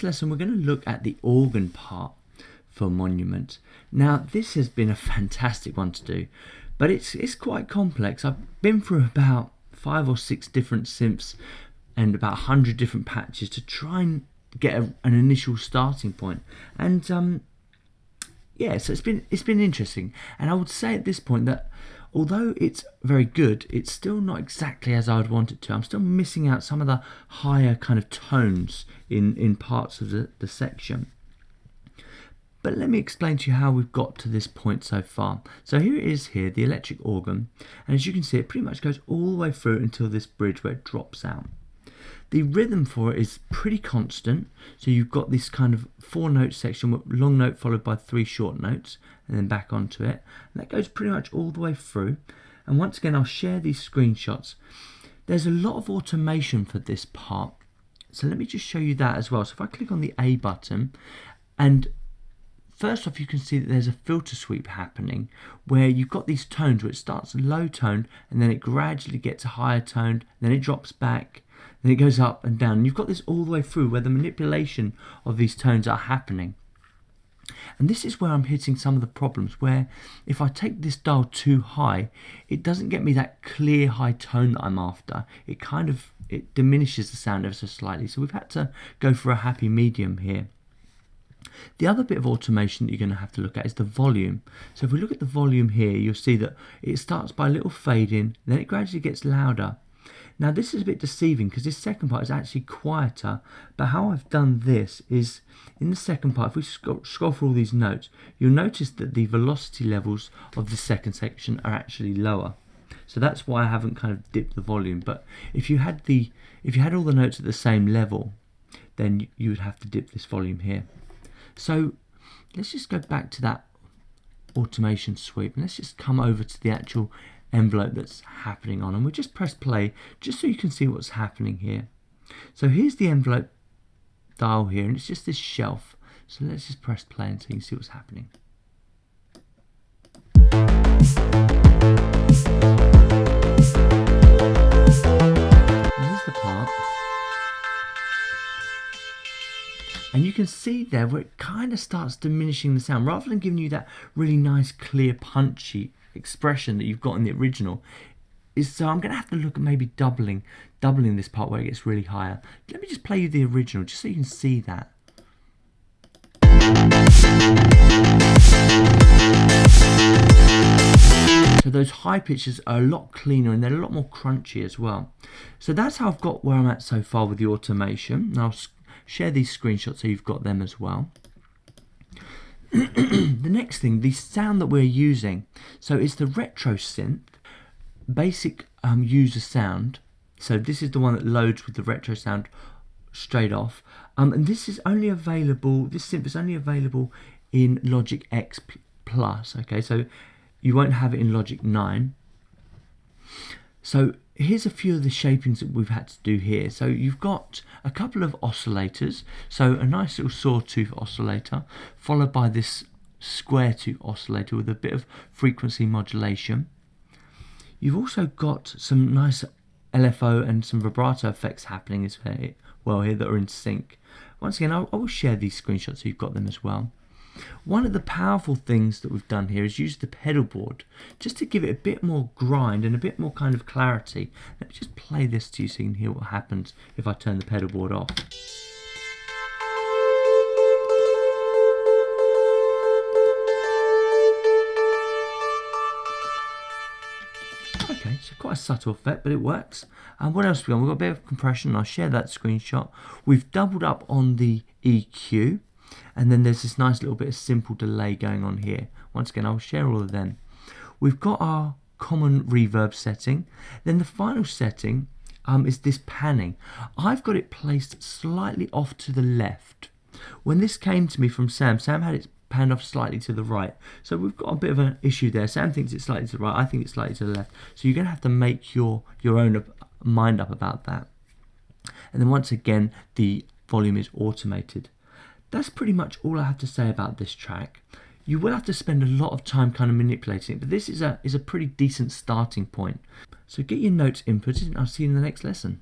this lesson we're going to look at the organ part for Monument. Now this has been a fantastic one to do, but it's quite complex. I've been through about 5 or 6 different synths and about 100 different patches to try and get an initial starting point. And yeah, so it's been interesting. And I would say at this point that although it's very good, it's still not exactly as I would want it to. I'm still missing out some of the higher kind of tones in parts of the section. But let me explain to you how we've got to this point so far. So here it is here, the electric organ. And as you can see, it pretty much goes all the way through until this bridge where it drops out. The rhythm for it is pretty constant. So you've got this kind of 4-note section with long note followed by 3 short notes and then back onto it. And that goes pretty much all the way through. And once again, I'll share these screenshots. There's a lot of automation for this part. So let me just show you that as well. So if I click on the A button, and first off, you can see that there's a filter sweep happening where you've got these tones where it starts low toned and then it gradually gets higher toned, then it drops back, then it goes up and down. And you've got this all the way through where the manipulation of these tones are happening. And this is where I'm hitting some of the problems, where if I take this dial too high, it doesn't get me that clear high tone that I'm after. It diminishes the sound ever so slightly. So we've had to go for a happy medium here. The other bit of automation that you're going to have to look at is the volume. So if we look at the volume here, you'll see that it starts by a little fade in, then it gradually gets louder. Now this is a bit deceiving because this second part is actually quieter, but how I've done this is in the second part, if we scroll through all these notes, you'll notice that the velocity levels of the second section are actually lower. So that's why I haven't kind of dipped the volume. But if you had all the notes at the same level, then you would have to dip this volume here. So let's just go back to that automation sweep and let's just come over to the actual envelope that's happening on, and we'll just press play just so you can see what's happening here. So here's the envelope dial here, and it's just this shelf. So let's just press play and so you can see what's happening. And here's the part. And you can see there where it kind of starts diminishing the sound. Rather than giving you that really nice, clear, punchy expression that you've got in the original, so I'm going to have to look at maybe doubling this part where it gets really higher. Let me just play you the original just so you can see that. So those high pitches are a lot cleaner and they're a lot more crunchy as well. So that's how I've got where I'm at so far with the automation. Now I'll share these screenshots so you've got them as well. The next thing, the sound that we're using, so it's the Retro Synth basic user sound. So this is the one that loads with the retro sound straight off, and this is only available, this synth is only available in Logic X Plus. Okay, so you won't have it in Logic 9. So here's a few of the shapings that we've had to do here. So you've got a couple of oscillators, so a nice little sawtooth oscillator followed by this square tooth oscillator with a bit of frequency modulation. You've also got some nice LFO and some vibrato effects happening as well here that are in sync. Once again, I will share these screenshots so you've got them as well. One of the powerful things that we've done here is use the pedal board just to give it a bit more grind and a bit more kind of clarity. Let me just play this to you so you can hear what happens if I turn the pedal board off. Okay, so quite a subtle effect, but it works. And what else have we got? We've got a bit of compression, and I'll share that screenshot. We've doubled up on the EQ. And then there's this nice little bit of simple delay going on here. Once again, I'll share all of them. We've got our common reverb setting. Then the final setting is this panning. I've got it placed slightly off to the left. When this came to me from Sam had it panned off slightly to the right. So we've got a bit of an issue there. Sam thinks it's slightly to the right. I think it's slightly to the left. So you're going to have to make your own mind up about that. And then once again, the volume is automated. That's pretty much all I have to say about this track. You will have to spend a lot of time kind of manipulating it, but this is a pretty decent starting point. So get your notes inputted and I'll see you in the next lesson.